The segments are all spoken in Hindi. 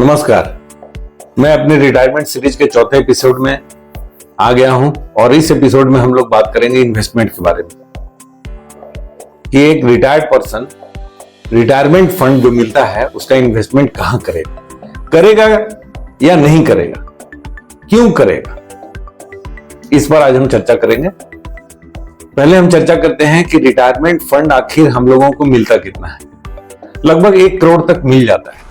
नमस्कार, मैं अपने रिटायरमेंट सीरीज के चौथे एपिसोड में आ गया हूं और इस एपिसोड में हम लोग बात करेंगे इन्वेस्टमेंट के बारे में कि एक रिटायर्ड पर्सन रिटायरमेंट फंड जो मिलता है उसका इन्वेस्टमेंट कहां करेगा या नहीं करेगा, क्यों करेगा, इस पर आज हम चर्चा करेंगे। पहले हम चर्चा करते हैं कि रिटायरमेंट फंड आखिर हम लोगों को मिलता कितना है। लगभग 1 करोड़ तक मिल जाता है,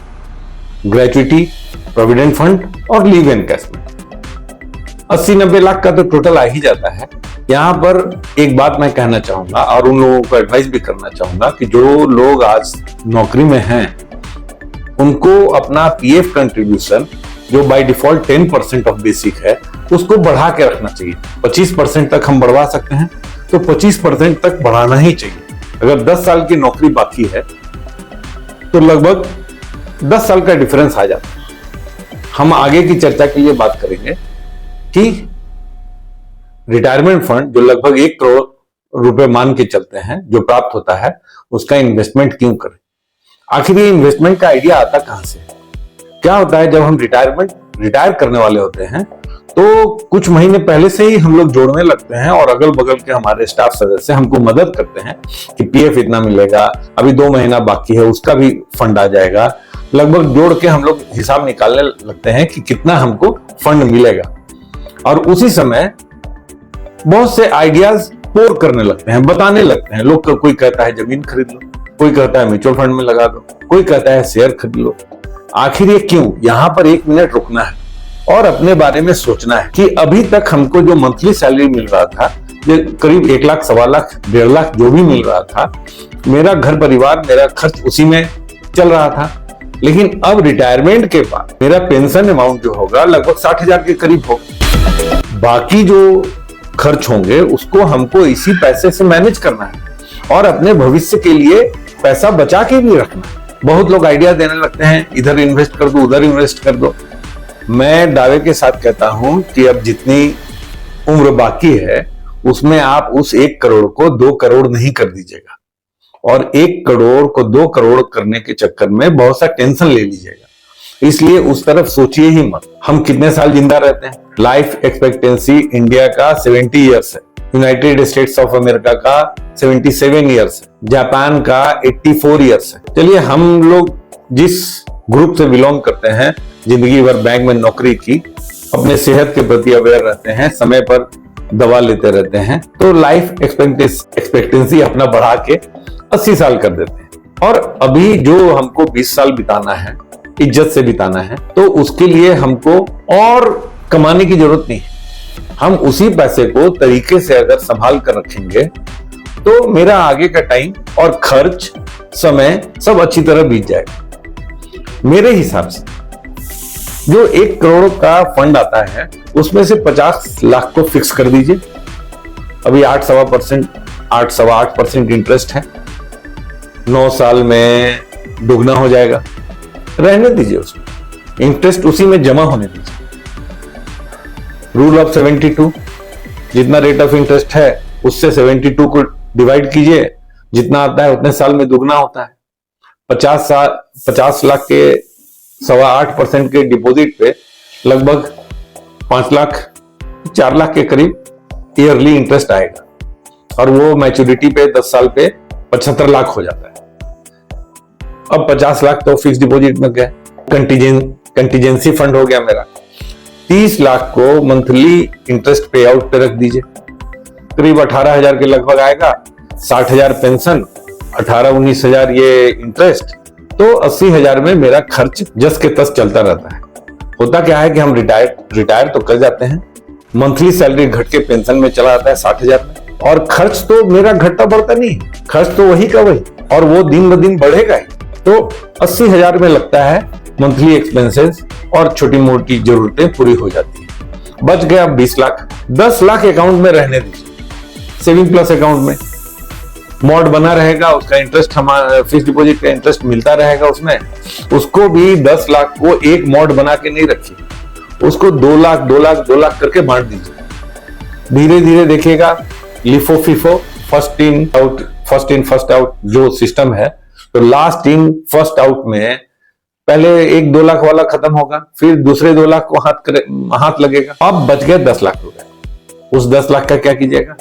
ग्रेच्युटी, प्रोविडेंट फंड और लीव एनकैशमेंट। 80-90 लाख का तो टोटल आ ही जाता है। यहां पर एक बात मैं कहना चाहूंगा और उन लोगों को एडवाइस भी करना चाहूंगा कि जो लोग आज नौकरी में हैं उनको अपना पीएफ कंट्रीब्यूशन जो बाय डिफॉल्ट 10% ऑफ बेसिक है उसको बढ़ा के रखना चाहिए। 25% तक हम बढ़वा सकते हैं तो 25% तक बढ़ाना ही चाहिए। अगर 10 साल की नौकरी बाकी है तो लगभग 10 साल का डिफरेंस आ जाता है। हम आगे की चर्चा के लिए बात करेंगे कि रिटायरमेंट फंड जो लगभग 1 करोड़ रुपए मान के चलते हैं जो प्राप्त होता है उसका इन्वेस्टमेंट क्यों करें। आखिर ये इन्वेस्टमेंट का आइडिया आता कहां से? क्या होता है जब हम रिटायर करने वाले होते हैं तो कुछ महीने पहले से ही हम लोग जोड़ने लगते हैं और अगल बगल के हमारे स्टाफ सदस्य हमको मदद करते हैं कि पीएफ इतना मिलेगा, अभी 2 महीना बाकी है उसका भी फंड आ जाएगा। लगभग जोड़ के हम लोग हिसाब निकालने लगते हैं कि कितना हमको फंड मिलेगा और उसी समय बहुत से आइडियाज पोर करने लगते हैं, बताने लगते हैं। लोग कोई कहता है जमीन खरीद लो, कोई कहता है म्यूचुअल फंड में लगा दो, कोई कहता है शेयर खरीद लो। आखिर ये क्यों? यहां पर 1 मिनट रुकना है और अपने बारे में सोचना है कि अभी तक हमको जो मंथली सैलरी मिल रहा था, जो करीब 1 लाख, 1.25 लाख, 1.5 लाख जो भी मिल रहा था, मेरा घर परिवार, मेरा खर्च उसी में चल रहा था। लेकिन अब रिटायरमेंट के बाद मेरा पेंशन अमाउंट जो होगा लगभग 60,000 के करीब होगा। बाकी जो खर्च होंगे उसको हमको इसी पैसे से मैनेज करना है और अपने भविष्य के लिए पैसा बचा के भी रखना है। बहुत लोग आइडिया देने लगते हैं, इधर इन्वेस्ट कर दो, उधर इन्वेस्ट कर दो। मैं दावे के साथ कहता हूं कि अब जितनी उम्र बाकी है उसमें आप उस 1 करोड़ को 2 करोड़ नहीं कर दीजिएगा और 1 करोड़ को 2 करोड़ करने के चक्कर में बहुत सा टेंशन ले लीजिएगा। इसलिए उस तरफ सोचिए ही मत। हम कितने साल जिंदा रहते हैं? लाइफ एक्सपेक्टेंसी इंडिया का 70 ईयर्स है, यूनाइटेड स्टेट्स ऑफ अमेरिका का 77 ईयर्स है, जापान का 84 ईयर्स है। चलिए हम लोग जिस ग्रुप से बिलोंग करते हैं, जिंदगी भर बैंक में नौकरी की, अपने सेहत के प्रति अवेयर रहते हैं, समय पर दवा लेते रहते हैं, तो लाइफ एक्सपेक्टेंसी अपना बढ़ा के 80 साल कर देते हैं। और अभी जो हमको 20 साल बिताना है, इज्जत से बिताना है, तो उसके लिए हमको और कमाने की जरूरत नहीं है। हम उसी पैसे को तरीके से अगर संभाल कर रखेंगे तो मेरा आगे का टाइम और खर्च, समय सब अच्छी तरह बीत जाएगा। मेरे हिसाब से जो 1 करोड़ का फंड आता है उसमें से 50 लाख को फिक्स कर दीजिए। अभी 8.8% इंटरेस्ट है, 9 साल में दुगना हो जाएगा। रहने दीजिए, उसमें इंटरेस्ट उसी में जमा होने दीजिए। रूल ऑफ 72, जितना रेट ऑफ इंटरेस्ट है उससे 72 को डिवाइड कीजिए, जितना आता है उतने साल में दुगना होता है। 50 लाख के 8.25% के डिपॉजिट पे लगभग 5 लाख, 4 लाख के करीब ईयरली इंटरेस्ट आएगा और वो मैच्योरिटी पे 10 साल पे 75 लाख हो जाता है। अब 50 लाख तो फिक्स डिपॉजिट में गए, कंटीजेंसी फंड हो गया मेरा। 30 लाख को मंथली इंटरेस्ट पे आउट पे रख दीजिए, करीब 18,000 के लगभग आएगा। 60,000 पेंशन, 18-19,000 ये इंटरेस्ट, तो 80,000 में मेरा खर्च जस के तस चलता रहता है। होता क्या है कि हम रिटायर तो कर जाते हैं, मंथली सैलरी घट के पेंशन में चला जाता है 60,000 में, और खर्च तो मेरा घटता बढ़ता नहीं, खर्च तो वही का वही, और वो दिन ब दिन बढ़ेगा ही। तो 80,000 में लगता है मंथली एक्सपेंसेस और छोटी मोटी जरूरतें पूरी हो जाती है। बच गया 20 लाख। 10 लाख अकाउंट में रहने दीजिए, सेविंग प्लस अकाउंट में मॉड बना रहेगा, उसका इंटरेस्ट हमारा फिक्स डिपॉजिट का इंटरेस्ट मिलता रहेगा उसमें। उसको भी 10 लाख को एक मॉड बना के नहीं रखिए, उसको 2 लाख 2 लाख 2 लाख करके बांट दीजिए। धीरे धीरे देखिएगा LIFO FIFO, first in first out जो सिस्टम है, तो लास्ट इन फर्स्ट आउट में पहले 1-2 लाख वाला खत्म होगा, फिर दूसरे 2 लाख को हाथ लगेगा, अब बच गए 10 लाख रुपए। उस 10 लाख का क्या कीजिएगा?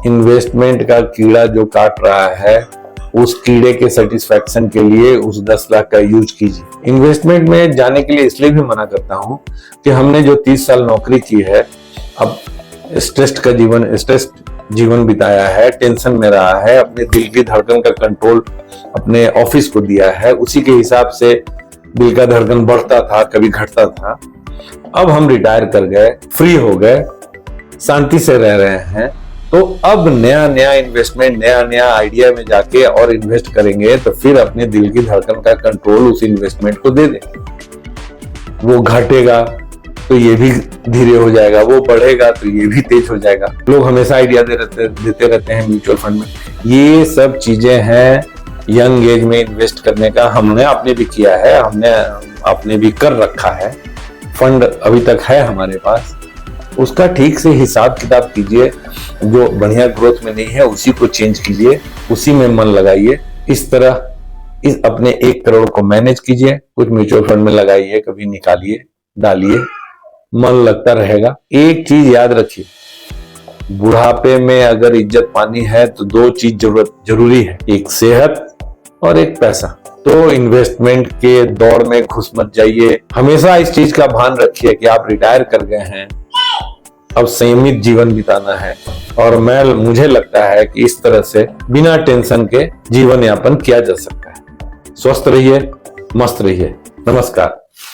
इन्वेस्टमेंट का कीड़ा जो काट रहा है, उस कीड़े के सेटिस्फैक्शन के लिए उस 10 लाख का यूज कीजिए। इन्वेस्टमेंट में जाने के लिए इसलिए भी मना करता हूं कि हमने जो 30 साल नौकरी की है, अब स्ट्रेस जीवन बिताया है, टेंशन में रहा है, अपने दिल की धड़कन का कंट्रोल अपने ऑफिस को दिया है, उसी के हिसाब से दिल का धड़कन बढ़ता था, कभी घटता था। अब हम रिटायर कर गए, फ्री हो गए, शांति से रह रहे हैं, तो अब नया इन्वेस्टमेंट, नया आइडिया में जाके और इन्वेस्ट करेंगे तो फिर अपने दिल की धड़कन का कंट्रोल उस इन्वेस्टमेंट को दे दें। वो घटेगा तो ये भी धीरे हो जाएगा, वो बढ़ेगा तो ये भी तेज हो जाएगा। लोग हमेशा आइडिया देते रहते हैं म्यूचुअल फंड में। ये सब चीजें हैं यंग एज में इन्वेस्ट करने का। हमने आपने भी किया है, हमने आपने भी कर रखा है, फंड अभी तक है हमारे पास। उसका ठीक से हिसाब किताब कीजिए, जो बढ़िया ग्रोथ में नहीं है उसी को चेंज कीजिए, उसी में मन लगाइए। इस तरह इस अपने 1 करोड़ को मैनेज कीजिए, कुछ म्यूचुअल फंड में लगाइए, कभी निकालिए, डालिए, मन लगता रहेगा। एक चीज याद रखिए, बुढ़ापे में अगर इज्जत पानी है तो 2 चीज जरूरी है, एक सेहत और एक पैसा। तो इन्वेस्टमेंट के दौड़ में घुस मत जाइए। हमेशा इस चीज का भान रखिए कि आप रिटायर कर गए हैं, अब संयमित जीवन बिताना है। और मुझे लगता है कि इस तरह से बिना टेंशन के जीवन यापन किया जा सकता है। स्वस्थ रहिए, मस्त रहिए। नमस्कार।